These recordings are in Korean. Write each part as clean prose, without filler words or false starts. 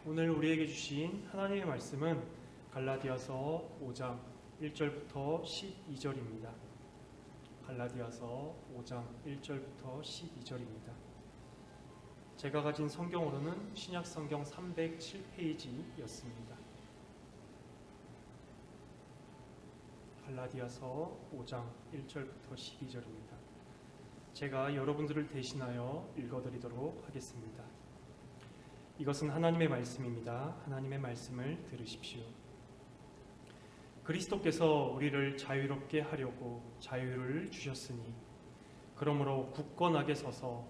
오늘 우리에게 주신 하나님의 말씀은 갈라디아서 5장 1절부터 12절입니다. 갈라디아서 5장 1절부터 12절입니다. 제가 가진 성경으로는 신약 성경 307페이지였습니다. 갈라디아서 5장 1절부터 12절입니다. 제가 여러분들을 대신하여 읽어드리도록 하겠습니다. 이것은 하나님의 말씀입니다. 하나님의 말씀을 들으십시오. 그리스도께서 우리를 자유롭게 하려고 자유를 주셨으니 그러므로 굳건하게 서서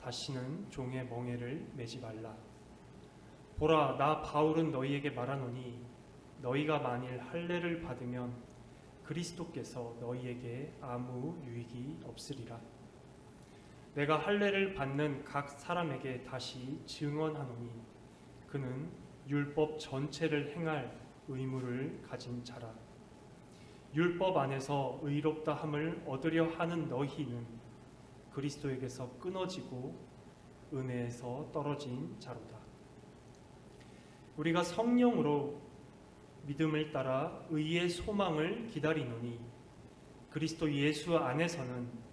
다시는 종의 멍에를 매지 말라. 보라, 나 바울은 너희에게 말하노니 너희가 만일 할례를 받으면 그리스도께서 너희에게 아무 유익이 없으리라. 내가 할례를 받는 각 사람에게 다시 증언하노니 그는 율법 전체를 행할 의무를 가진 자라. 율법 안에서 의롭다 함을 얻으려 하는 너희는 그리스도에게서 끊어지고 은혜에서 떨어진 자로다. 우리가 성령으로 믿음을 따라 의의 소망을 기다리노니 그리스도 예수 안에서는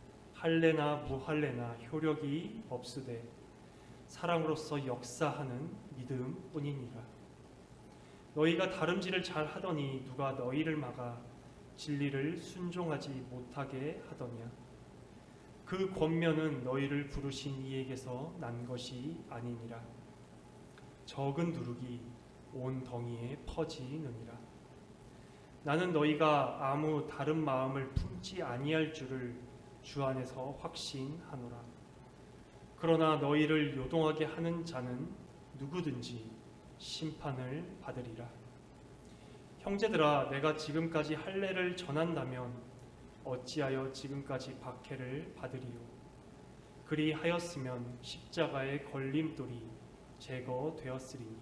할례나 무할례나 효력이 없으되 사랑으로서 역사하는 믿음뿐이니라. 너희가 다름질을 잘 하더니 누가 너희를 막아 진리를 순종하지 못하게 하더냐. 그 권면은 너희를 부르신 이에게서 난 것이 아니니라. 적은 누룩이 온 덩이에 퍼지느니라. 나는 너희가 아무 다른 마음을 품지 아니할 줄을 주 안에서 확신하노라. 그러나 너희를 요동하게 하는 자는 누구든지 심판을 받으리라. 형제들아, 내가 지금까지 할례를 전한다면 어찌하여 지금까지 박해를 받으리요. 그리하였으면 십자가의 걸림돌이 제거되었으리니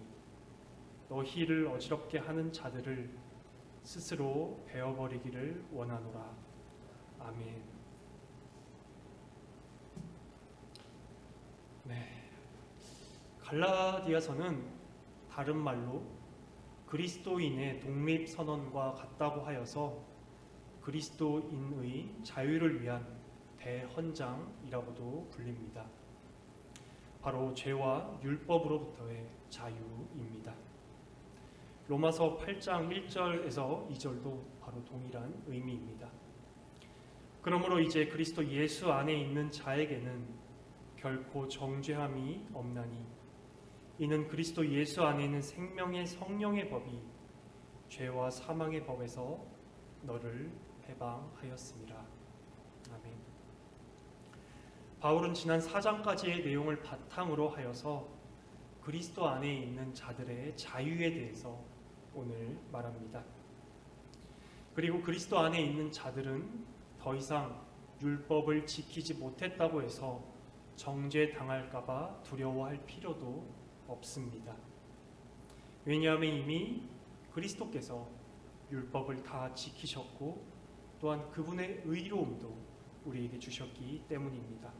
너희를 어지럽게 하는 자들을 스스로 베어버리기를 원하노라. 아멘. 갈라디아서는 다른 말로 그리스도인의 독립선언과 같다고 하여서 그리스도인의 자유를 위한 대헌장이라고도 불립니다. 바로 죄와 율법으로부터의 자유입니다. 로마서 8장 1절에서 2절도 바로 동일한 의미입니다. 그러므로 이제 그리스도 예수 안에 있는 자에게는 결코 정죄함이 없나니 이는 그리스도 예수 안에 있는 생명의 성령의 법이 죄와 사망의 법에서 너를 해방하였습니다. 아멘. 바울은 지난 4장까지의 내용을 바탕으로 하여서 그리스도 안에 있는 자들의 자유에 대해서 오늘 말합니다. 그리고 그리스도 안에 있는 자들은 더 이상 율법을 지키지 못했다고 해서 정죄당할까봐 두려워할 필요도 없습니다. 왜냐하면 이미 그리스도께서 율법을 다 지키셨고 또한 그분의 의로움도 우리에게 주셨기 때문입니다.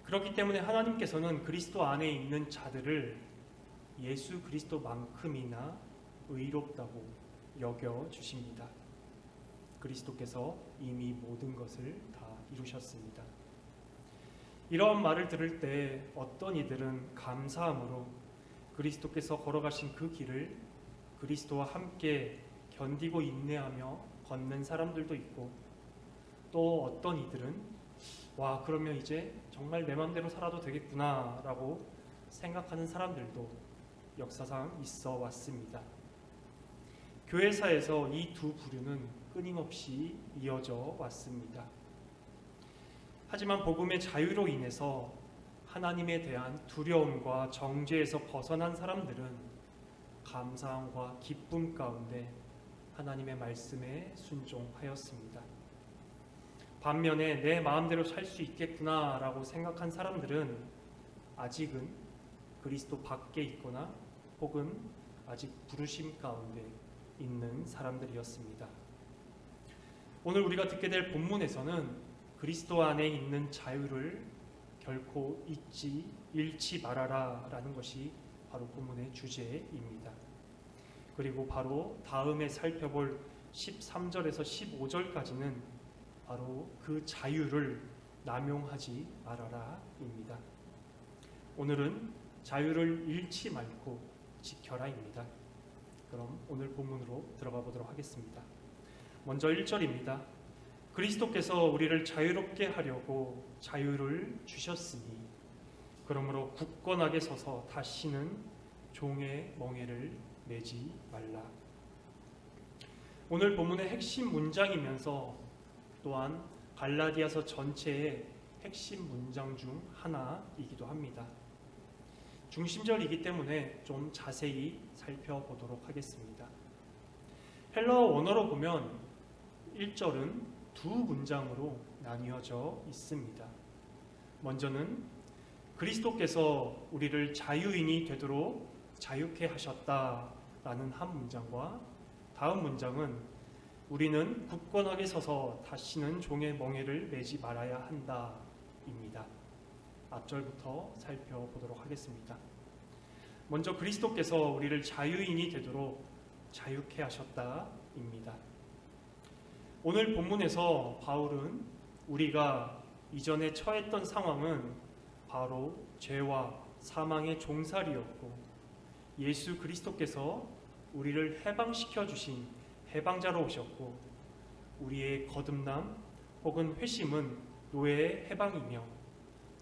그렇기 때문에 하나님께서는 그리스도 안에 있는 자들을 예수 그리스도만큼이나 의롭다고 여겨주십니다. 그리스도께서 이미 모든 것을 다 이루셨습니다. 이러한 말을 들을 때 어떤 이들은 감사함으로 그리스도께서 걸어가신 그 길을 그리스도와 함께 견디고 인내하며 걷는 사람들도 있고, 또 어떤 이들은 와, 그러면 이제 정말 내 맘대로 살아도 되겠구나 라고 생각하는 사람들도 역사상 있어 왔습니다. 교회사에서 이 두 부류는 끊임없이 이어져 왔습니다. 하지만 복음의 자유로 인해서 하나님에 대한 두려움과 정죄에서 벗어난 사람들은 감사함과 기쁨 가운데 하나님의 말씀에 순종하였습니다. 반면에 내 마음대로 살 수 있겠구나라고 생각한 사람들은 아직은 그리스도 밖에 있거나 혹은 아직 부르심 가운데 있는 사람들이었습니다. 오늘 우리가 듣게 될 본문에서는 그리스도 안에 있는 자유를 결코 잃지 말아라 라는 것이 바로 본문의 주제입니다. 그리고 바로 다음에 살펴볼 13절에서 15절까지는 바로 그 자유를 남용하지 말아라입니다. 오늘은 자유를 잃지 말고 지켜라입니다. 그럼 오늘 본문으로 들어가 보도록 하겠습니다. 먼저 1절입니다. 그리스도께서 우리를 자유롭게 하려고 자유를 주셨으니 그러므로 굳건하게 서서 다시는 종의 멍에를 매지 말라. 오늘 본문의 핵심 문장이면서 또한 갈라디아서 전체의 핵심 문장 중 하나이기도 합니다. 중심절이기 때문에 좀 자세히 살펴보도록 하겠습니다. 헬라어 원어로 보면 1절은 두 문장으로 나뉘어져 있습니다. 먼저는 그리스도께서 우리를 자유인이 되도록 자유케 하셨다라는 한 문장과 다음 문장은 우리는 굳건하게 서서 다시는 종의 멍에를 매지 말아야 한다입니다. 앞절부터 살펴보도록 하겠습니다. 먼저 그리스도께서 우리를 자유인이 되도록 자유케 하셨다입니다. 오늘 본문에서 바울은 우리가 이전에 처했던 상황은 바로 죄와 사망의 종살이었고 예수 그리스도께서 우리를 해방시켜 주신 해방자로 오셨고 우리의 거듭남 혹은 회심은 노예의 해방이며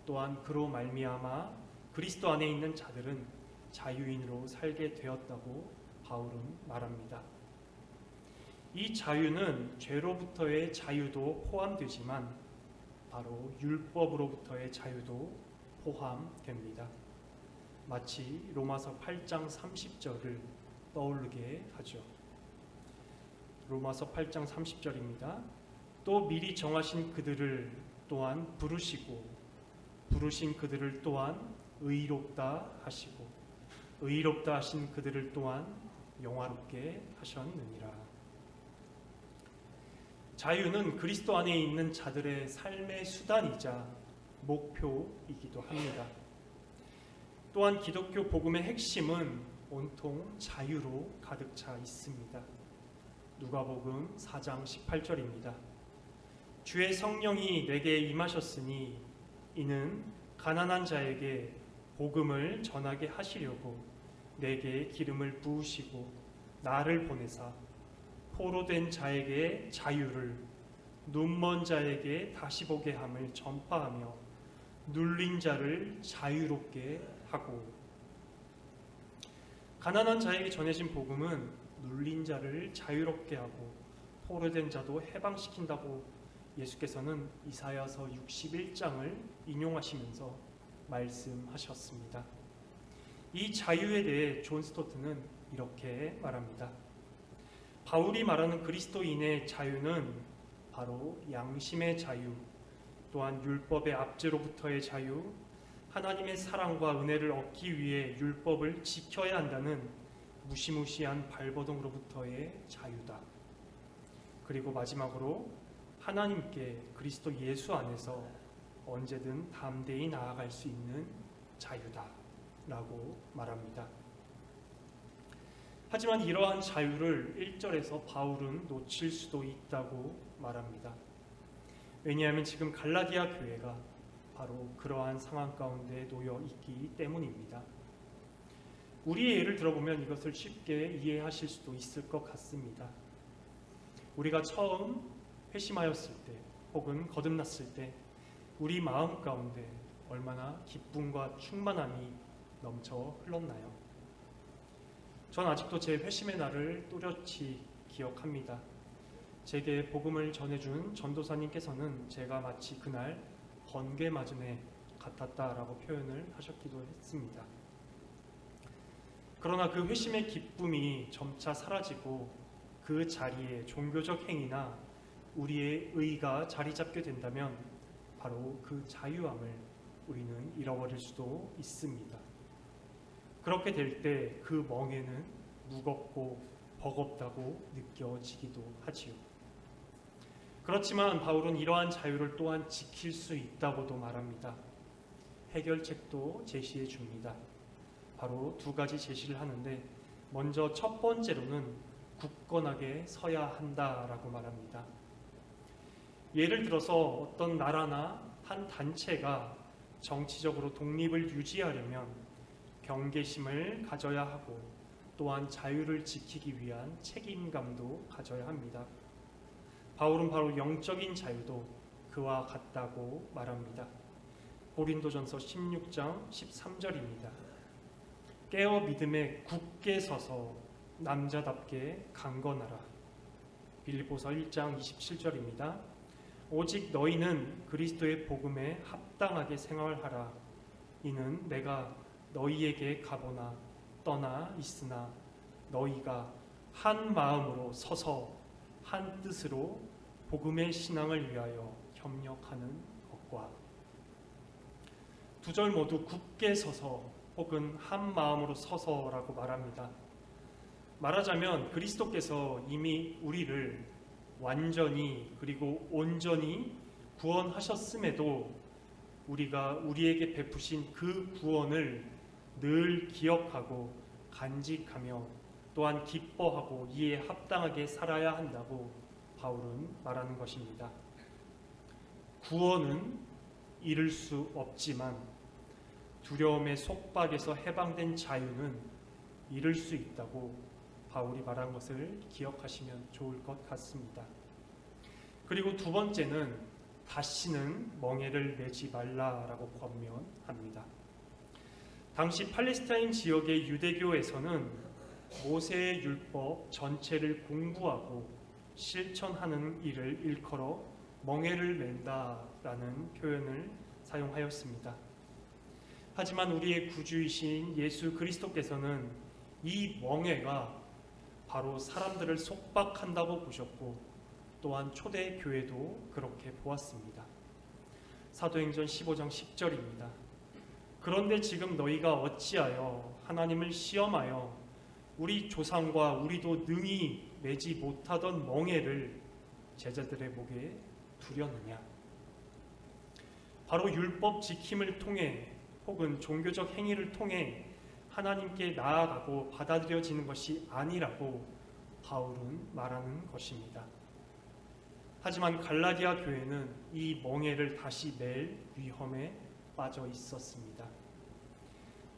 또한 그로 말미암아 그리스도 안에 있는 자들은 자유인으로 살게 되었다고 바울은 말합니다. 이 자유는 죄로부터의 자유도 포함되지만 바로 율법으로부터의 자유도 포함됩니다. 마치 로마서 8장 30절을 떠오르게 하죠. 로마서 8장 30절입니다. 또 미리 정하신 그들을 또한 부르시고 부르신 그들을 또한 의롭다 하시고 의롭다 하신 그들을 또한 영화롭게 하셨느니라. 자유는 그리스도 안에 있는 자들의 삶의 수단이자 목표이기도 합니다. 또한 기독교 복음의 핵심은 온통 자유로 가득 차 있습니다. 누가복음 4장 18절입니다. 주의 성령이 내게 임하셨으니 이는 가난한 자에게 복음을 전하게 하시려고 내게 기름을 부으시고 나를 보내사 포로된 자에게 자유를 눈먼 자에게 다시 보게 함을 전파하며 눌린 자를 자유롭게 하고. 가난한 자에게 전해진 복음은 눌린 자를 자유롭게 하고 포로된 자도 해방시킨다고 예수께서는 이사야서 61장을 인용하시면서 말씀하셨습니다. 이 자유에 대해 존 스토트는 이렇게 말합니다. 바울이 말하는 그리스도인의 자유는 바로 양심의 자유, 또한 율법의 압제로부터의 자유, 하나님의 사랑과 은혜를 얻기 위해 율법을 지켜야 한다는 무시무시한 발버둥으로부터의 자유다. 그리고 마지막으로 하나님께 그리스도 예수 안에서 언제든 담대히 나아갈 수 있는 자유다 라고 말합니다. 하지만 이러한 자유를 1절에서 바울은 놓칠 수도 있다고 말합니다. 왜냐하면 지금 갈라디아 교회가 바로 그러한 상황 가운데 놓여 있기 때문입니다. 우리의 예를 들어보면 이것을 쉽게 이해하실 수도 있을 것 같습니다. 우리가 처음 회심하였을 때 혹은 거듭났을 때 우리 마음 가운데 얼마나 기쁨과 충만함이 넘쳐 흘렀나요? 전 아직도 제 회심의 날을 또렷이 기억합니다. 제게 복음을 전해준 전도사님께서는 제가 마치 그날 번개 맞은 애 같았다라고 표현을 하셨기도 했습니다. 그러나 그 회심의 기쁨이 점차 사라지고 그 자리에 종교적 행위나 우리의 의가 자리 잡게 된다면 바로 그 자유함을 우리는 잃어버릴 수도 있습니다. 그렇게 될 때 그 멍에는 무겁고 버겁다고 느껴지기도 하지요. 그렇지만 바울은 이러한 자유를 또한 지킬 수 있다고도 말합니다. 해결책도 제시해 줍니다. 바로 두 가지 제시를 하는데, 먼저 첫 번째로는 굳건하게 서야 한다라고 말합니다. 예를 들어서 어떤 나라나 한 단체가 정치적으로 독립을 유지하려면 경계심을 가져야 하고, 또한 자유를 지키기 위한 책임감도 가져야 합니다. 바울은 바로 영적인 자유도 그와 같다고 말합니다. 고린도전서 16장 13절입니다. 깨어 믿음에 굳게 서서 남자답게 강건하라. 빌립보서 1장 27절입니다. 오직 너희는 그리스도의 복음에 합당하게 생활하라. 이는 내가 너희에게 가보나 떠나 있으나 너희가 한 마음으로 서서 한 뜻으로 복음의 신앙을 위하여 협력하는 것과. 두 절 모두 굳게 서서 혹은 한 마음으로 서서라고 말합니다. 말하자면 그리스도께서 이미 우리를 완전히 그리고 온전히 구원하셨음에도 우리가 우리에게 베푸신 그 구원을 늘 기억하고 간직하며 또한 기뻐하고 이에 합당하게 살아야 한다고 바울은 말하는 것입니다. 구원은 이룰 수 없지만 두려움의 속박에서 해방된 자유는 이룰 수 있다고 바울이 말한 것을 기억하시면 좋을 것 같습니다. 그리고 두 번째는 다시는 멍에를 매지 말라라고 권면합니다. 당시 팔레스타인 지역의 유대교에서는 모세의 율법 전체를 공부하고 실천하는 일을 일컬어 멍에를 맨다라는 표현을 사용하였습니다. 하지만 우리의 구주이신 예수 그리스도께서는 이 멍에가 바로 사람들을 속박한다고 보셨고, 또한 초대교회도 그렇게 보았습니다. 사도행전 15장 10절입니다. 그런데 지금 너희가 어찌하여 하나님을 시험하여 우리 조상과 우리도 능히 매지 못하던 멍에를 제자들의 목에 두려느냐. 바로 율법 지킴을 통해 혹은 종교적 행위를 통해 하나님께 나아가고 받아들여지는 것이 아니라고 바울은 말하는 것입니다. 하지만 갈라디아 교회는 이 멍에를 다시 맬 위험에 빠져 있었습니다.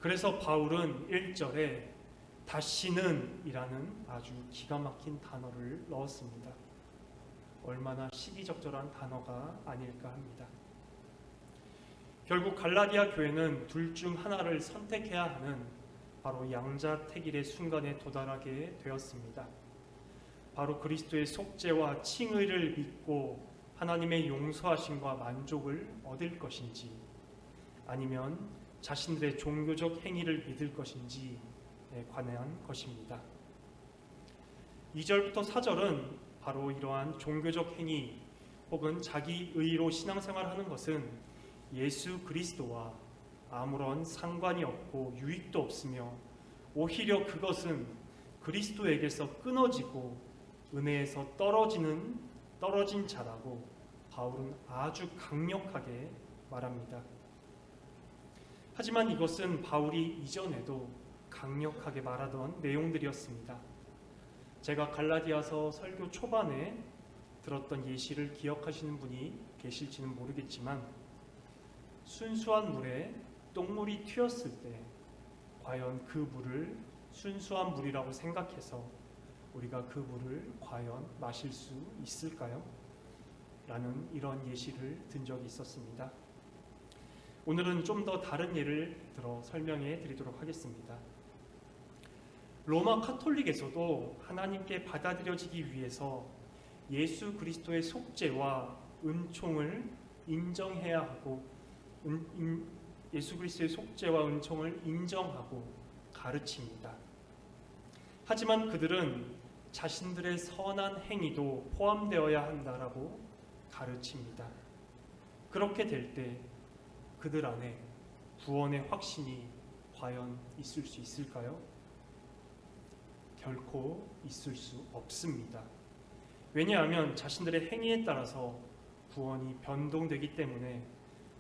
그래서 바울은 1절에 다시는 이라는 아주 기가 막힌 단어를 넣었습니다. 얼마나 시기적절한 단어가 아닐까 합니다. 결국 갈라디아 교회는 둘 중 하나를 선택해야 하는 바로 양자택일의 순간에 도달하게 되었습니다. 바로 그리스도의 속죄와 칭의를 믿고 하나님의 용서하심과 만족을 얻을 것인지, 아니면 자신들의 종교적 행위를 믿을 것인지에 관한 것입니다. 2절부터 4절은 바로 이러한 종교적 행위 혹은 자기 의로 신앙생활하는 것은 예수 그리스도와 아무런 상관이 없고 유익도 없으며, 오히려 그것은 그리스도에게서 끊어지고 은혜에서 떨어진 자라고 바울은 아주 강력하게 말합니다. 하지만 이것은 바울이 이전에도 강력하게 말하던 내용들이었습니다. 제가 갈라디아서 설교 초반에 들었던 예시를 기억하시는 분이 계실지는 모르겠지만, 순수한 물에 똥물이 튀었을 때 과연 그 물을 순수한 물이라고 생각해서 우리가 그 물을 과연 마실 수 있을까요? 라는 이런 예시를 든 적이 있었습니다. 오늘은 좀 더 다른 예를 들어 설명해 드리도록 하겠습니다. 로마 카톨릭에서도 하나님께 받아들여지기 위해서 예수 그리스도의 속죄와 은총을 인정해야 하고, 예수 그리스도의 속죄와 은총을 인정하고 가르칩니다. 하지만 그들은 자신들의 선한 행위도 포함되어야 한다라고 가르칩니다. 그렇게 될 때 그들 안에 구원의 확신이 과연 있을 수 있을까요? 결코 있을 수 없습니다. 왜냐하면 자신들의 행위에 따라서 구원이 변동되기 때문에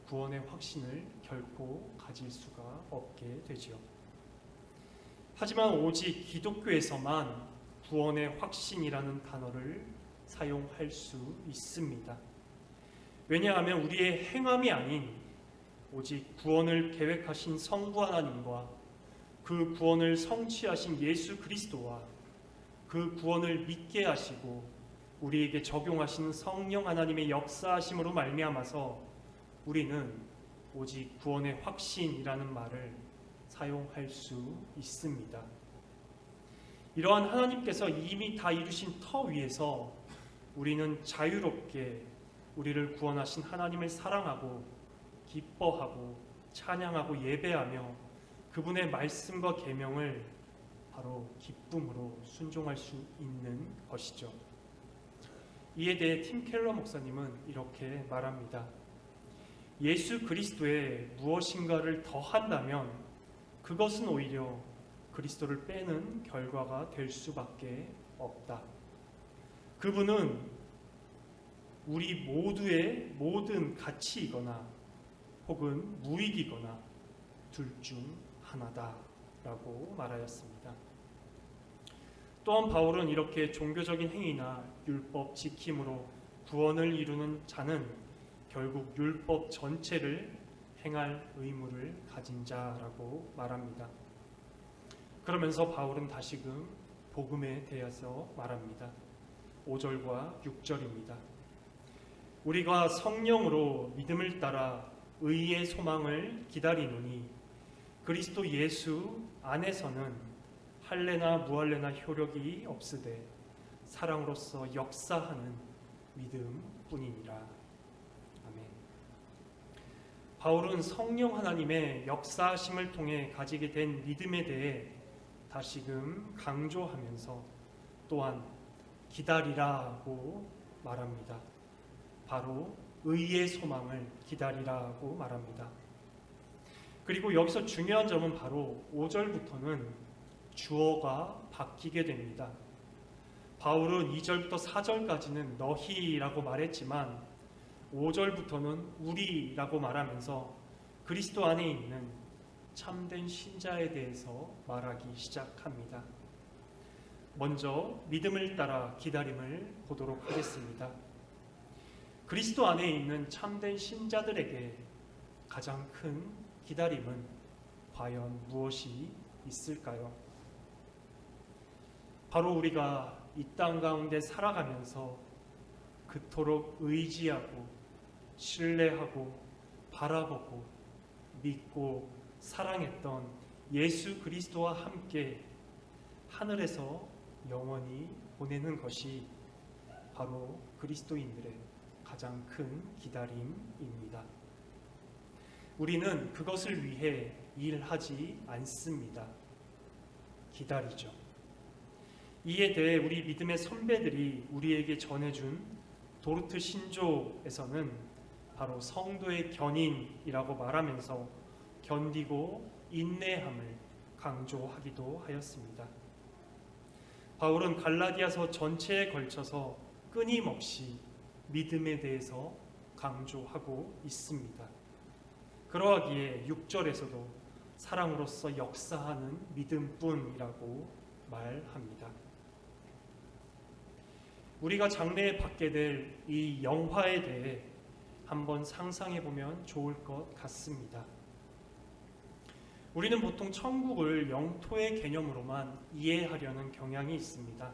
구원의 확신을 결코 가질 수가 없게 되지요. 하지만 오직 기독교에서만 구원의 확신이라는 단어를 사용할 수 있습니다. 왜냐하면 우리의 행함이 아닌 오직 구원을 계획하신 성부 하나님과 그 구원을 성취하신 예수 그리스도와 그 구원을 믿게 하시고 우리에게 적용하신 성령 하나님의 역사하심으로 말미암아서 우리는 오직 구원의 확신이라는 말을 사용할 수 있습니다. 이러한 하나님께서 이미 다 이루신 터 위에서 우리는 자유롭게 우리를 구원하신 하나님을 사랑하고 기뻐하고 찬양하고 예배하며 그분의 말씀과 계명을 바로 기쁨으로 순종할 수 있는 것이죠. 이에 대해 팀 켈러 목사님은 이렇게 말합니다. 예수 그리스도에 무엇인가를 더한다면 그것은 오히려 그리스도를 빼는 결과가 될 수밖에 없다. 그분은 우리 모두의 모든 가치이거나 혹은 무익이거나 둘 중 하나다라고 말하였습니다. 또한 바울은 이렇게 종교적인 행위나 율법 지킴으로 구원을 이루는 자는 결국 율법 전체를 행할 의무를 가진 자라고 말합니다. 그러면서 바울은 다시금 복음에 대해서 말합니다. 5절과 6절입니다. 우리가 성령으로 믿음을 따라 의의 소망을 기다리노니 그리스도 예수 안에서는 할례나 무할례나 효력이 없으되 사랑으로서 역사하는 믿음뿐이니라. 아멘. 바울은 성령 하나님의 역사하심을 통해 가지게 된 믿음에 대해 다시금 강조하면서 또한 기다리라고 말합니다. 바로 의의 소망을 기다리라고 말합니다. 그리고 여기서 중요한 점은 바로 5절부터는 주어가 바뀌게 됩니다. 바울은 2절부터 4절까지는 너희라고 말했지만 5절부터는 우리라고 말하면서 그리스도 안에 있는 참된 신자에 대해서 말하기 시작합니다. 먼저 믿음을 따라 기다림을 보도록 하겠습니다. 그리스도 안에 있는 참된 신자들에게 가장 큰 기다림은 과연 무엇이 있을까요? 바로 우리가 이 땅 가운데 살아가면서 그토록 의지하고 신뢰하고 바라보고 믿고 사랑했던 예수 그리스도와 함께 하늘에서 영원히 보내는 것이 바로 그리스도인들의 가장 큰 기다림입니다. 우리는 그것을 위해 일하지 않습니다. 기다리죠. 이에 대해 우리 믿음의 선배들이 우리에게 전해준 도르트 신조에서는 바로 성도의 견인이라고 말하면서 견디고 인내함을 강조하기도 하였습니다. 바울은 갈라디아서 전체에 걸쳐서 끊임없이 믿음에 대해서 강조하고 있습니다. 그러하기에 6절에서도 사랑으로서 역사하는 믿음뿐이라고 말합니다. 우리가 장래에 받게 될 이 영화에 대해 한번 상상해 보면 좋을 것 같습니다. 우리는 보통 천국을 영토의 개념으로만 이해하려는 경향이 있습니다.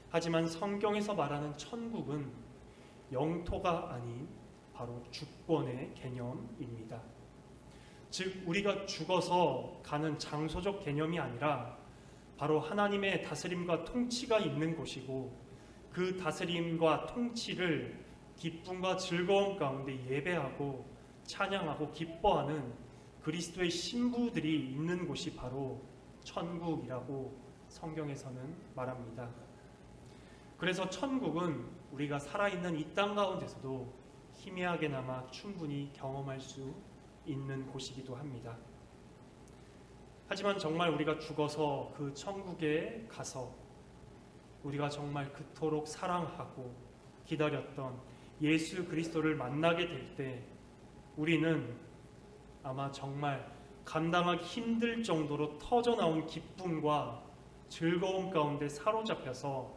하지만 성경에서 말하는 천국은 영토가 아닌 바로 주권의 개념입니다. 즉 우리가 죽어서 가는 장소적 개념이 아니라 바로 하나님의 다스림과 통치가 있는 곳이고 그 다스림과 통치를 기쁨과 즐거움 가운데 예배하고 찬양하고 기뻐하는 그리스도의 신부들이 있는 곳이 바로 천국이라고 성경에서는 말합니다. 그래서 천국은 우리가 살아있는 이 땅 가운데서도 희미하게나마 충분히 경험할 수 있는 곳이기도 합니다. 하지만 정말 우리가 죽어서 그 천국에 가서 우리가 정말 그토록 사랑하고 기다렸던 예수 그리스도를 만나게 될 때 우리는 아마 정말 감당하기 힘들 정도로 터져나온 기쁨과 즐거움 가운데 사로잡혀서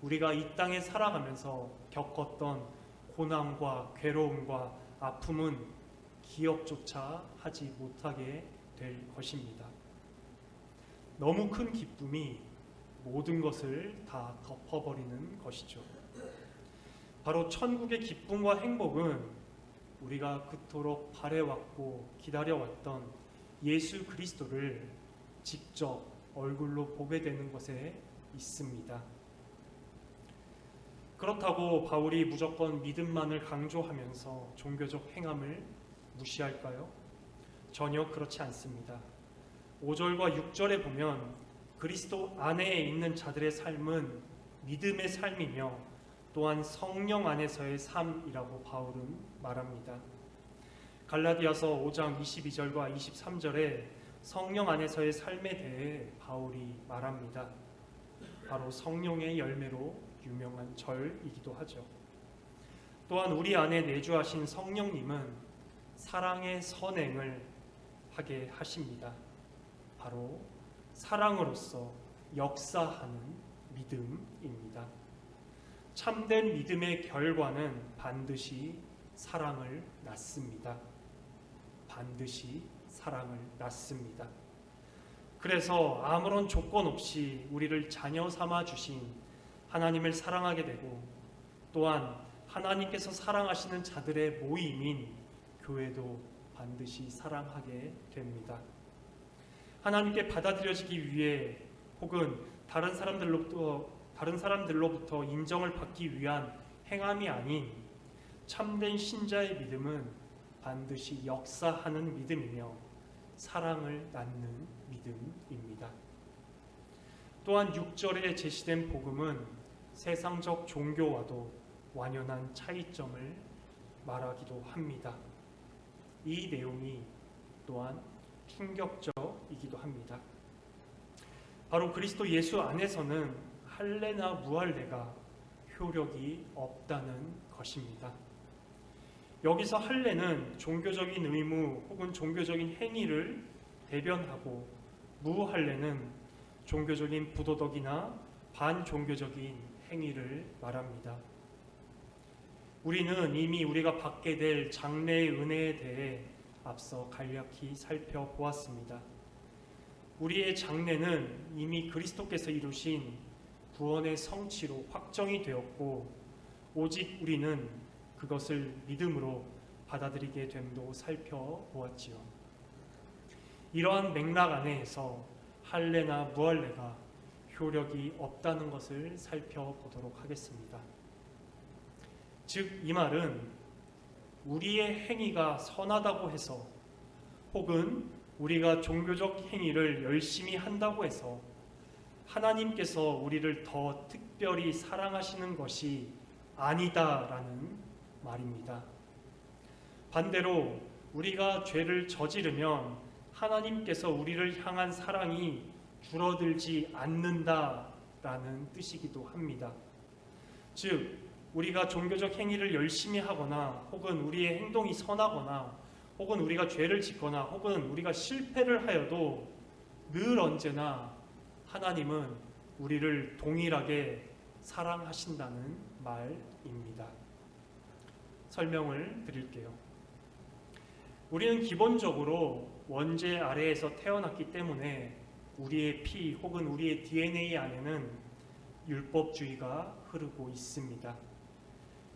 우리가 이 땅에 살아가면서 겪었던 고난과 괴로움과 아픔은 기억조차 하지 못하게 될 것입니다. 너무 큰 기쁨이 모든 것을 다 덮어버리는 것이죠. 바로 천국의 기쁨과 행복은 우리가 그토록 바래왔고 기다려왔던 예수 그리스도를 직접 얼굴로 보게 되는 것에 있습니다. 그렇다고 바울이 무조건 믿음만을 강조하면서 종교적 행함을 무시할까요? 전혀 그렇지 않습니다. 5절과 6절에 보면 그리스도 안에 있는 자들의 삶은 믿음의 삶이며 또한 성령 안에서의 삶이라고 바울은 말합니다. 갈라디아서 5장 22절과 23절에 성령 안에서의 삶에 대해 바울이 말합니다. 바로 성령의 열매로 유명한 절이기도 하죠. 또한 우리 안에 내주하신 성령님은 사랑의 선행을 하게 하십니다. 바로 사랑으로서 역사하는 믿음입니다. 참된 믿음의 결과는 반드시 사랑을 낳습니다. 반드시 사랑을 낳습니다. 그래서 아무런 조건 없이 우리를 자녀 삼아 주신 하나님을 사랑하게 되고 또한 하나님께서 사랑하시는 자들의 모임인 교회도 반드시 사랑하게 됩니다. 하나님께 받아들여지기 위해 혹은 다른 사람들로부터 인정을 받기 위한 행함이 아닌 참된 신자의 믿음은 반드시 역사하는 믿음이며 사랑을 낳는 믿음입니다. 또한 6절에 제시된 복음은 세상적 종교와도 완연한 차이점을 말하기도 합니다. 이 내용이 또한 충격적이기도 합니다. 바로 그리스도 예수 안에서는 할례나 무할례가 효력이 없다는 것입니다. 여기서 할례는 종교적인 의무 혹은 종교적인 행위를 대변하고 무할례는 종교적인 부도덕이나 반종교적인 행위를 말합니다. 우리는 이미 우리가 받게 될 장래의 은혜에 대해 앞서 간략히 살펴보았습니다. 우리의 장래는 이미 그리스도께서 이루신 구원의 성취로 확정이 되었고 오직 우리는 그것을 믿음으로 받아들이게 됨도 살펴보았지요. 이러한 맥락 안에서 할례나 무할례가 효력이 없다는 것을 살펴보도록 하겠습니다. 즉 이 말은 우리의 행위가 선하다고 해서 혹은 우리가 종교적 행위를 열심히 한다고 해서 하나님께서 우리를 더 특별히 사랑하시는 것이 아니다라는 말입니다. 반대로 우리가 죄를 저지르면 하나님께서 우리를 향한 사랑이 줄어들지 않는다라는 뜻이기도 합니다. 즉 우리가 종교적 행위를 열심히 하거나 혹은 우리의 행동이 선하거나 혹은 우리가 죄를 짓거나 혹은 우리가 실패를 하여도 늘 언제나 하나님은 우리를 동일하게 사랑하신다는 말입니다. 설명을 드릴게요. 우리는 기본적으로 원죄 아래에서 태어났기 때문에 우리의 피 혹은 우리의 DNA 안에는 율법주의가 흐르고 있습니다.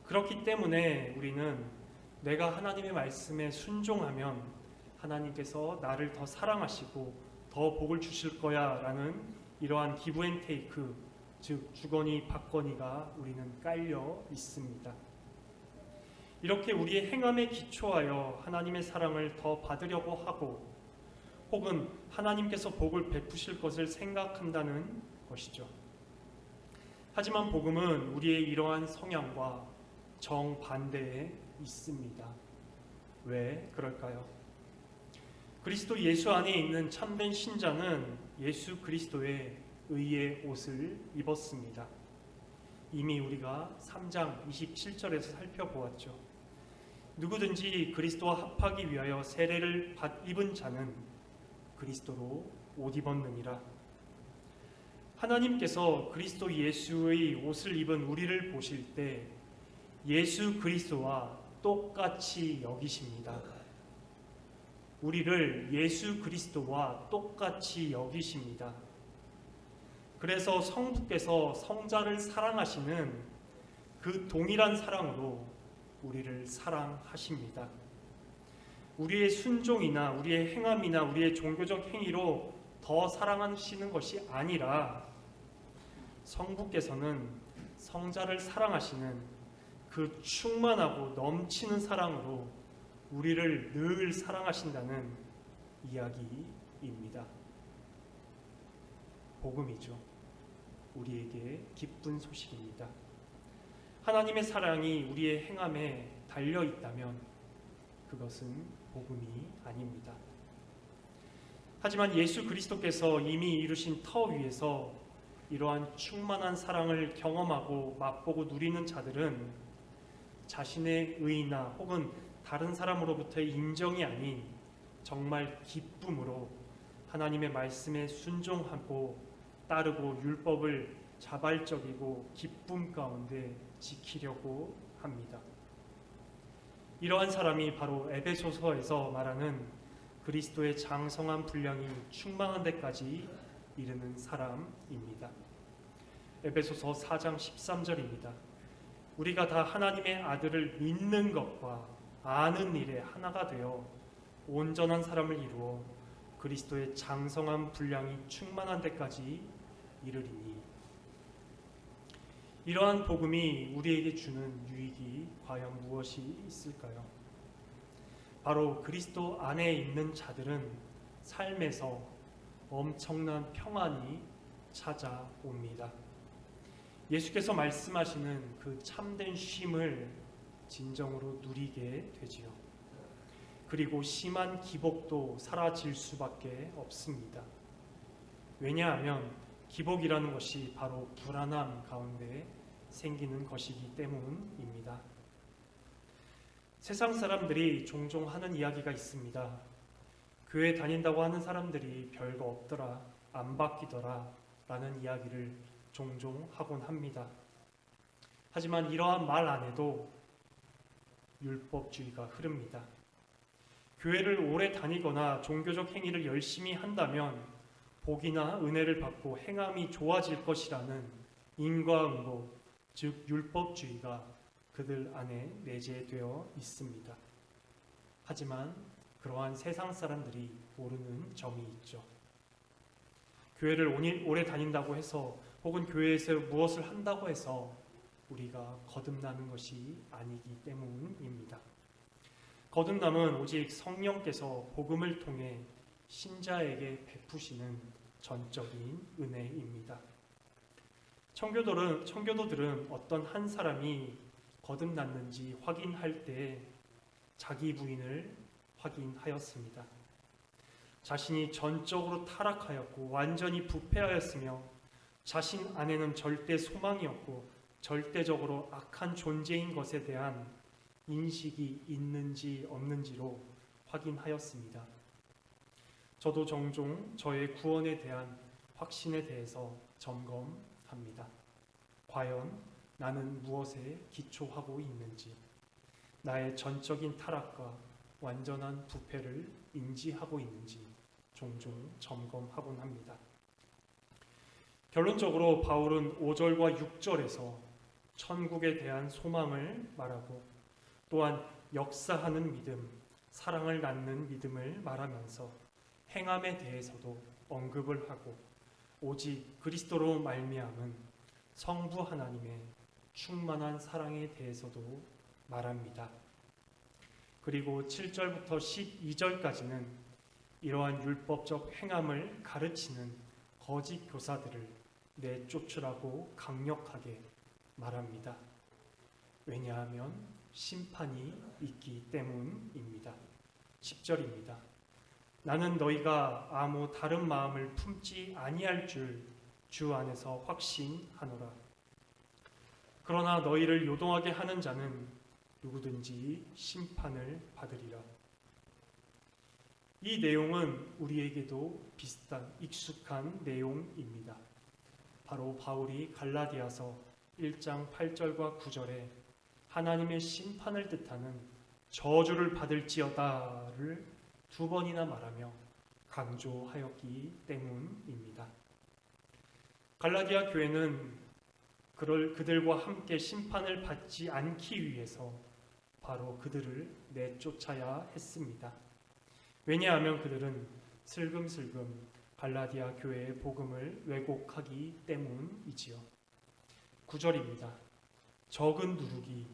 그렇기 때문에 우리는 내가 하나님의 말씀에 순종하면 하나님께서 나를 더 사랑하시고 더 복을 주실 거야 라는 이러한 기브 앤 테이크, 즉 주거니 받거니가 우리는 깔려 있습니다. 이렇게 우리의 행함에 기초하여 하나님의 사랑을 더 받으려고 하고 혹은 하나님께서 복을 베푸실 것을 생각한다는 것이죠. 하지만 복음은 우리의 이러한 성향과 정반대에 있습니다. 왜 그럴까요? 그리스도 예수 안에 있는 참된 신자는 예수 그리스도의 의의 옷을 입었습니다. 이미 우리가 3장 27절에서 살펴보았죠. 누구든지 그리스도와 합하기 위하여 세례를 입은 자는 그리스도로 옷 입었느니라. 하나님께서 그리스도 예수의 옷을 입은 우리를 보실 때 예수 그리스도와 똑같이 여기십니다. 우리를 예수 그리스도와 똑같이 여기십니다. 그래서 성부께서 성자를 사랑하시는 그 동일한 사랑으로 우리를 사랑하십니다. 우리의 순종이나 우리의 행함이나 우리의 종교적 행위로 더 사랑하시는 것이 아니라 성부께서는 성자를 사랑하시는 그 충만하고 넘치는 사랑으로 우리를 늘 사랑하신다는 이야기입니다. 복음이죠. 우리에게 기쁜 소식입니다. 하나님의 사랑이 우리의 행함에 달려 있다면 그것은 복음이 아닙니다. 하지만 예수 그리스도께서 이미 이루신 터 위에서 이러한 충만한 사랑을 경험하고 맛보고 누리는 자들은 자신의 의나 혹은 다른 사람으로부터의 인정이 아닌 정말 기쁨으로 하나님의 말씀에 순종하고 따르고 율법을 자발적이고 기쁨 가운데 지키려고 합니다. 이러한 사람이 바로 에베소서에서 말하는 그리스도의 장성한 분량이 충만한 데까지 이르는 사람입니다. 에베소서 4장 13절입니다. 우리가 다 하나님의 아들을 믿는 것과 아는 일에 하나가 되어 온전한 사람을 이루어 그리스도의 장성한 분량이 충만한 데까지 이르리니. 이러한 복음이 우리에게 주는 유익이 과연 무엇이 있을까요? 바로 그리스도 안에 있는 자들은 삶에서 엄청난 평안이 찾아옵니다. 예수께서 말씀하시는 그 참된 쉼을 진정으로 누리게 되지요. 그리고 심한 기복도 사라질 수밖에 없습니다. 왜냐하면 기복이라는 것이 바로 불안함 가운데 생기는 것이기 때문입니다. 세상 사람들이 종종 하는 이야기가 있습니다. 교회 다닌다고 하는 사람들이 별거 없더라, 안 바뀌더라 라는 이야기를 종종 하곤 합니다. 하지만 이러한 말 안에도 율법주의가 흐릅니다. 교회를 오래 다니거나 종교적 행위를 열심히 한다면 복이나 은혜를 받고 행함이 좋아질 것이라는 인과응보, 즉 율법주의가 그들 안에 내재되어 있습니다. 하지만 그러한 세상 사람들이 모르는 점이 있죠. 교회를 오래 다닌다고 해서 혹은 교회에서 무엇을 한다고 해서 우리가 거듭나는 것이 아니기 때문입니다. 거듭남은 오직 성령께서 복음을 통해 신자에게 베푸시는 전적인 은혜입니다. 청교도들은 어떤 한 사람이 거듭났는지 확인할 때 자기 부인을 확인하였습니다. 자신이 전적으로 타락하였고 완전히 부패하였으며 자신 안에는 절대 소망이 없고 절대적으로 악한 존재인 것에 대한 인식이 있는지 없는지로 확인하였습니다. 저도 종종 저의 구원에 대한 확신에 대해서 점검합니다. 과연 나는 무엇에 기초하고 있는지, 나의 전적인 타락과 완전한 부패를 인지하고 있는지 종종 점검하곤 합니다. 결론적으로 바울은 5절과 6절에서 천국에 대한 소망을 말하고 또한 역사하는 믿음, 사랑을 낳는 믿음을 말하면서 행함에 대해서도 언급을 하고 오직 그리스도로 말미암은 성부 하나님의 충만한 사랑에 대해서도 말합니다. 그리고 7절부터 12절까지는 이러한 율법적 행함을 가르치는 거짓 교사들을 내쫓으라고 강력하게 말합니다. 왜냐하면 심판이 있기 때문입니다. 10절입니다. 나는 너희가 아무 다른 마음을 품지 아니할 줄 주 안에서 확신하노라. 그러나 너희를 요동하게 하는 자는 누구든지 심판을 받으리라. 이 내용은 우리에게도 비슷한 익숙한 내용입니다. 바로 바울이 갈라디아서 1장 8절과 9절에 하나님의 심판을 뜻하는 저주를 받을지어다를 두 번이나 말하며 강조하였기 때문입니다. 갈라디아 교회는 그들과 함께 심판을 받지 않기 위해서 바로 그들을 내쫓아야 했습니다. 왜냐하면 그들은 슬금슬금 갈라디아 교회의 복음을 왜곡하기 때문이지요. 9절입니다. 적은 누룩이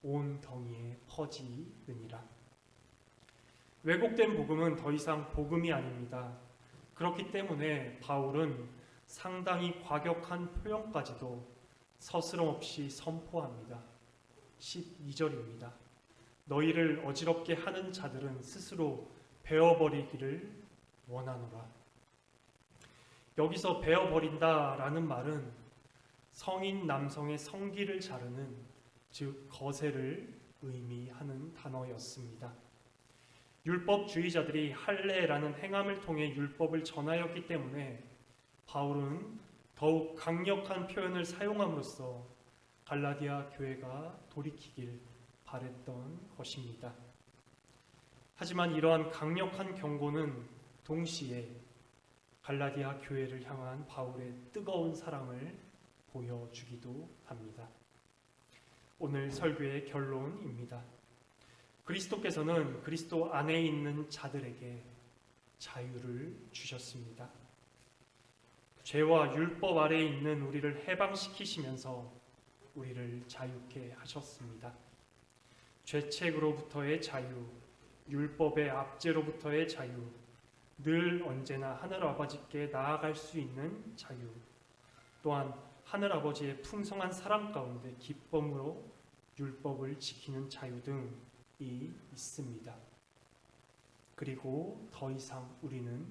온 덩이에 퍼지느니라. 왜곡된 복음은 더 이상 복음이 아닙니다. 그렇기 때문에 바울은 상당히 과격한 표현까지도 서스럼없이 선포합니다. 12절입니다. 너희를 어지럽게 하는 자들은 스스로 베어버리기를 원하노라. 여기서 베어버린다라는 말은 성인 남성의 성기를 자르는, 즉 거세를 의미하는 단어였습니다. 율법주의자들이 할례라는 행함을 통해 율법을 전하였기 때문에 바울은 더욱 강력한 표현을 사용함으로써 갈라디아 교회가 돌이키길 바랬던 것입니다. 하지만 이러한 강력한 경고는 동시에 갈라디아 교회를 향한 바울의 뜨거운 사랑을 보여주기도 합니다. 오늘 설교의 결론입니다. 그리스도께서는 그리스도 안에 있는 자들에게 자유를 주셨습니다. 죄와 율법 아래에 있는 우리를 해방시키시면서 우리를 자유케 하셨습니다. 죄책으로부터의 자유, 율법의 압제로부터의 자유, 늘 언제나 하늘아버지께 나아갈 수 있는 자유, 또한 하늘아버지의 풍성한 사랑 가운데 기쁨으로 율법을 지키는 자유 등이 있습니다. 그리고 더 이상 우리는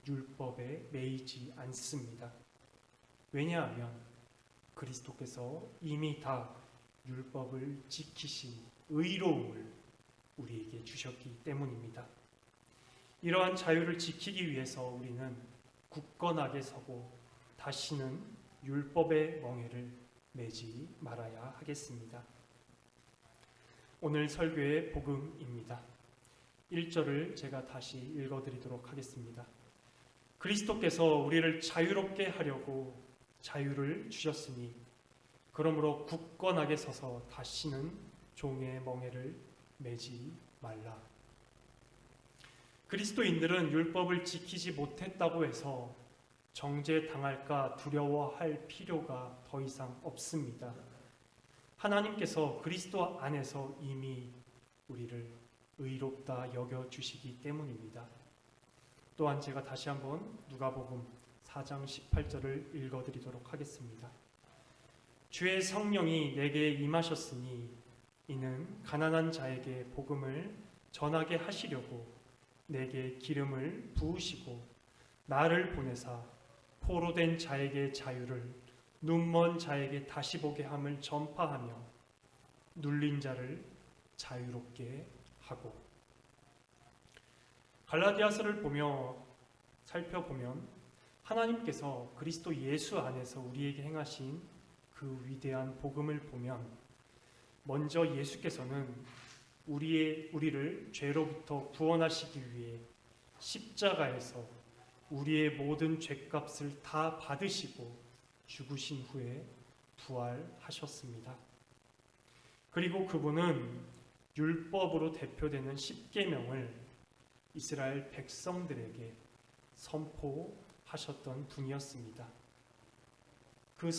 율법에 매이지 않습니다. 왜냐하면 그리스도께서 이미 다 율법을 지키신 의로움을 우리에게 주셨기 때문입니다. 이러한 자유를 지키기 위해서 우리는 굳건하게 서고 다시는 율법의 멍에를 매지 말아야 하겠습니다. 오늘 설교의 복음입니다. 1절을 제가 다시 읽어드리도록 하겠습니다. 그리스도께서 우리를 자유롭게 하려고 자유를 주셨으니 그러므로 굳건하게 서서 다시는 종의 멍에를 매지 말라. 그리스도인들은 율법을 지키지 못했다고 해서 정죄당할까 두려워할 필요가 더 이상 없습니다. 하나님께서 그리스도 안에서 이미 우리를 의롭다 여겨주시기 때문입니다. 또한 제가 다시 한번 누가복음 4장 18절을 읽어드리도록 하겠습니다. 주의 성령이 내게 임하셨으니 이는 가난한 자에게 복음을 전하게 하시려고 내게 기름을 부으시고 나를 보내사 포로된 자에게 자유를, 눈먼 자에게 다시 보게 함을 전파하며 눌린 자를 자유롭게 하고. 갈라디아서를 살펴보면 하나님께서 그리스도 예수 안에서 우리에게 행하신 그 위대한 복음을 보면 먼저 예수께서는 우리를 죄로부터 구원하시기 위해 십자가에서 우리의 모든 죄값을 다 받으시고 죽으신 후에 부활하셨습니다. 그리고 그분은 율법으로 대표되는 십계명을 이스라엘 백성들에게 선포하셨던 분이었습니다. 그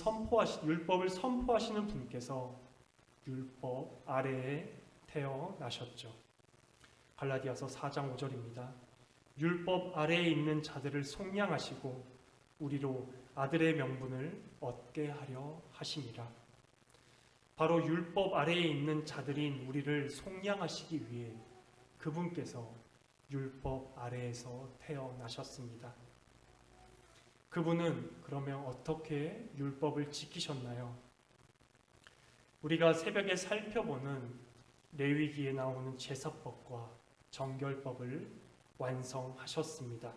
율법을 선포하시는 분께서 율법 아래에 태어나셨죠. 갈라디아서 4장 5절입니다. 율법 아래에 있는 자들을 속량하시고 우리로 아들의 명분을 얻게 하려 하심이라. 바로 율법 아래에 있는 자들인 우리를 속량하시기 위해 그분께서 율법 아래에서 태어나셨습니다. 그분은 그러면 어떻게 율법을 지키셨나요? 우리가 새벽에 살펴보는 레위기에 나오는 제사법과 정결법을 완성하셨습니다.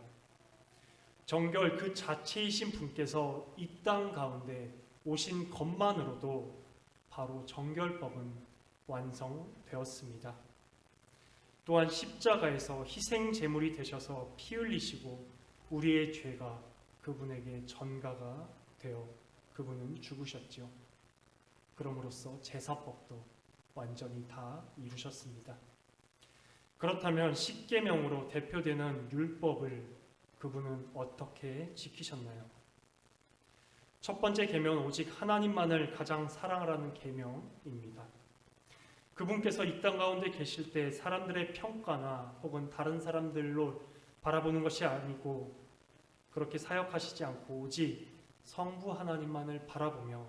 정결 그 자체이신 분께서 이 땅 가운데 오신 것만으로도 바로 정결법은 완성되었습니다. 또한 십자가에서 희생 제물이 되셔서 피 흘리시고 우리의 죄가 그분에게 전가가 되어 그분은 죽으셨죠. 그럼으로써 제사법도 완전히 다 이루셨습니다. 그렇다면 십계명으로 대표되는 율법을 그분은 어떻게 지키셨나요? 첫 번째 계명은 오직 하나님만을 가장 사랑하라는 계명입니다. 그분께서 이 땅 가운데 계실 때 사람들의 평가나 혹은 다른 사람들로 바라보는 것이 아니고 그렇게 사역하시지 않고 오직 성부 하나님만을 바라보며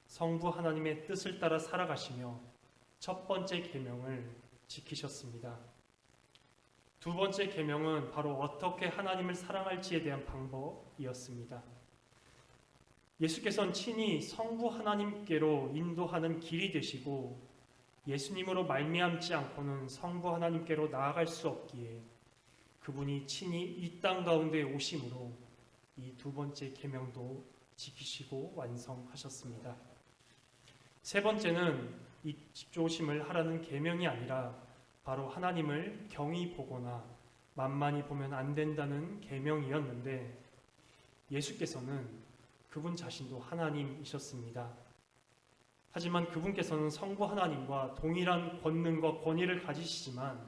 성부 하나님의 뜻을 따라 살아가시며 첫 번째 계명을 지키셨습니다. 두 번째 계명은 바로 어떻게 하나님을 사랑할지에 대한 방법이었습니다. 예수께서는 친히 성부 하나님께로 인도하는 길이 되시고 예수님으로 말미암지 않고는 성부 하나님께로 나아갈 수 없기에 그분이 친히 이 땅 가운데 오심으로 이 두 번째 계명도 지키시고 완성하셨습니다. 세 번째는 이 집조심을 하라는 계명이 아니라 바로 하나님을 경히 보거나 만만히 보면 안 된다는 계명이었는데 예수께서는 그분 자신도 하나님이셨습니다. 하지만 그분께서는 성부 하나님과 동일한 권능과 권위를 가지시지만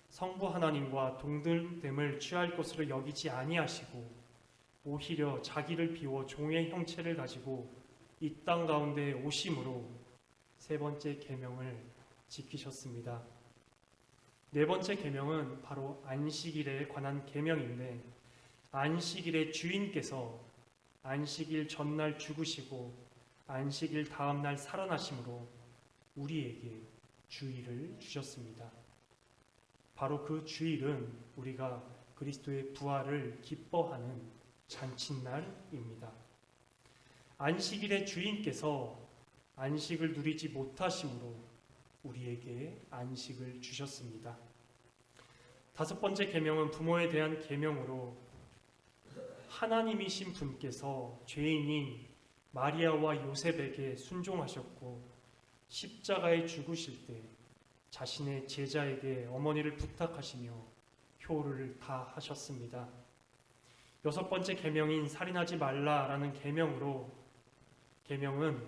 성부 하나님과 동등됨을 취할 것으로 여기지 아니하시고 오히려 자기를 비워 종의 형체를 가지고 이 땅 가운데 오심으로 세 번째 계명을 지키셨습니다. 네 번째 계명은 바로 안식일에 관한 계명인데 안식일의 주인께서 안식일 전날 죽으시고 안식일 다음날 살아나심으로 우리에게 주일을 주셨습니다. 바로 그 주일은 우리가 그리스도의 부활을 기뻐하는 잔칫날입니다. 안식일의 주인께서 안식을 누리지 못하심으로 우리에게 안식을 주셨습니다. 다섯 번째 계명은 부모에 대한 계명으로 하나님이신 분께서 죄인인 마리아와 요셉에게 순종하셨고 십자가에 죽으실 때 자신의 제자에게 어머니를 부탁하시며 효를 다하셨습니다. 여섯 번째 계명인 살인하지 말라라는 계명은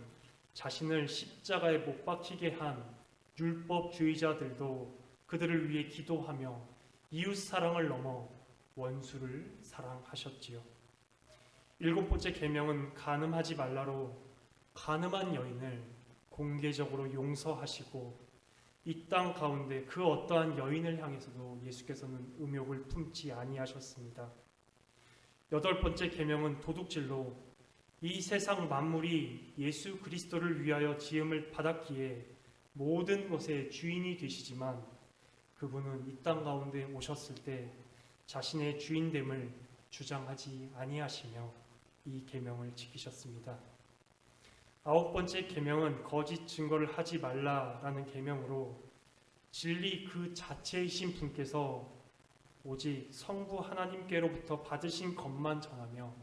자신을 십자가에 못 박히게 한 율법주의자들도 그들을 위해 기도하며 이웃 사랑을 넘어 원수를 사랑하셨지요. 일곱 번째 계명은 간음하지 말라로 간음한 여인을 공개적으로 용서하시고 이 땅 가운데 그 어떠한 여인을 향해서도 예수께서는 음욕을 품지 아니하셨습니다. 여덟 번째 계명은 도둑질로 이 세상 만물이 예수 그리스도를 위하여 지음을 받았기에 모든 것의 주인이 되시지만 그분은 이 땅 가운데 오셨을 때 자신의 주인됨을 주장하지 아니하시며 이 계명을 지키셨습니다. 아홉 번째 계명은 거짓 증거를 하지 말라라는 계명으로 진리 그 자체이신 분께서 오직 성부 하나님께로부터 받으신 것만 전하며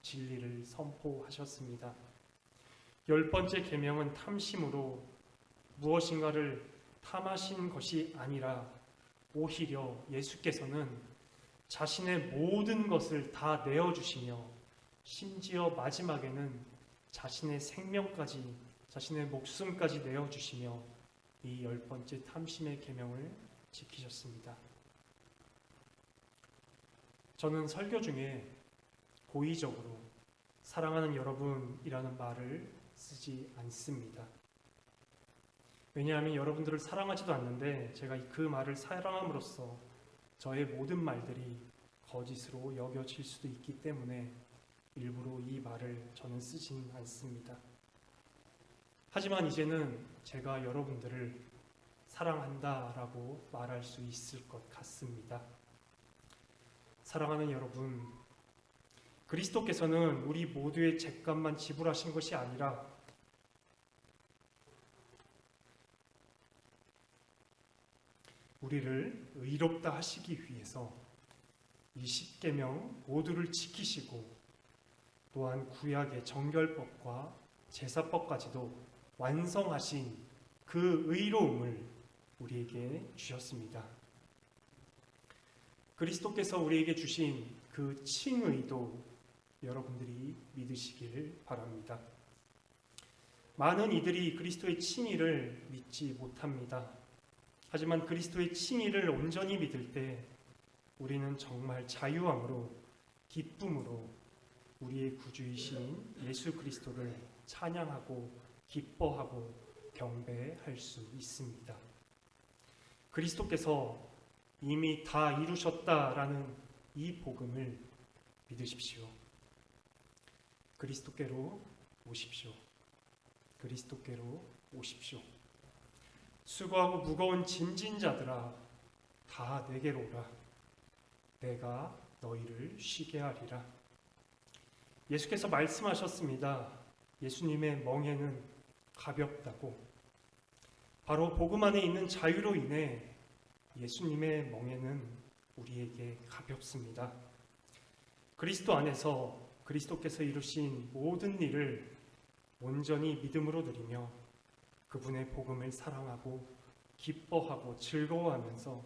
진리를 선포하셨습니다. 열 번째 계명은 탐심으로 무엇인가를 탐하신 것이 아니라 오히려 예수께서는 자신의 모든 것을 다 내어주시며 심지어 마지막에는 자신의 생명까지 자신의 목숨까지 내어주시며 이 열 번째 탐심의 계명을 지키셨습니다. 저는 설교 중에 고의적으로 사랑하는 여러분이라는 말을 쓰지 않습니다. 왜냐하면 여러분들을 사랑하지도 않는데 제가 그 말을 사랑함으로써 저의 모든 말들이 거짓으로 여겨질 수도 있기 때문에 일부러 이 말을 저는 쓰진 않습니다. 하지만 이제는 제가 여러분들을 사랑한다라고 말할 수 있을 것 같습니다. 사랑하는 여러분, 그리스도께서는 우리 모두의 죄값만 지불하신 것이 아니라 우리를 의롭다 하시기 위해서 이 십계명 모두를 지키시고 또한 구약의 정결법과 제사법까지도 완성하신 그 의로움을 우리에게 주셨습니다. 그리스도께서 우리에게 주신 그 칭의도 여러분들이 믿으시길 바랍니다. 많은 이들이 그리스도의 칭의를 믿지 못합니다. 하지만 그리스도의 칭의를 온전히 믿을 때 우리는 정말 자유함으로 기쁨으로 우리의 구주이신 예수 그리스도를 찬양하고 기뻐하고 경배할 수 있습니다. 그리스도께서 이미 다 이루셨다라는 이 복음을 믿으십시오. 그리스도께로 오십시오. 그리스도께로 오십시오. 수고하고 무거운 짐진 자들아 다 내게로 오라. 내가 너희를 쉬게 하리라. 예수께서 말씀하셨습니다. 예수님의 멍에는 가볍다고. 바로 복음 안에 있는 자유로 인해 예수님의 멍에는 우리에게 가볍습니다. 그리스도 안에서 그리스도께서 이루신 모든 일을 온전히 믿음으로 드리며 그분의 복음을 사랑하고 기뻐하고 즐거워하면서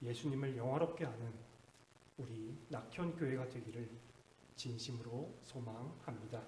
예수님을 영화롭게 하는 우리 낙현교회가 되기를 진심으로 소망합니다.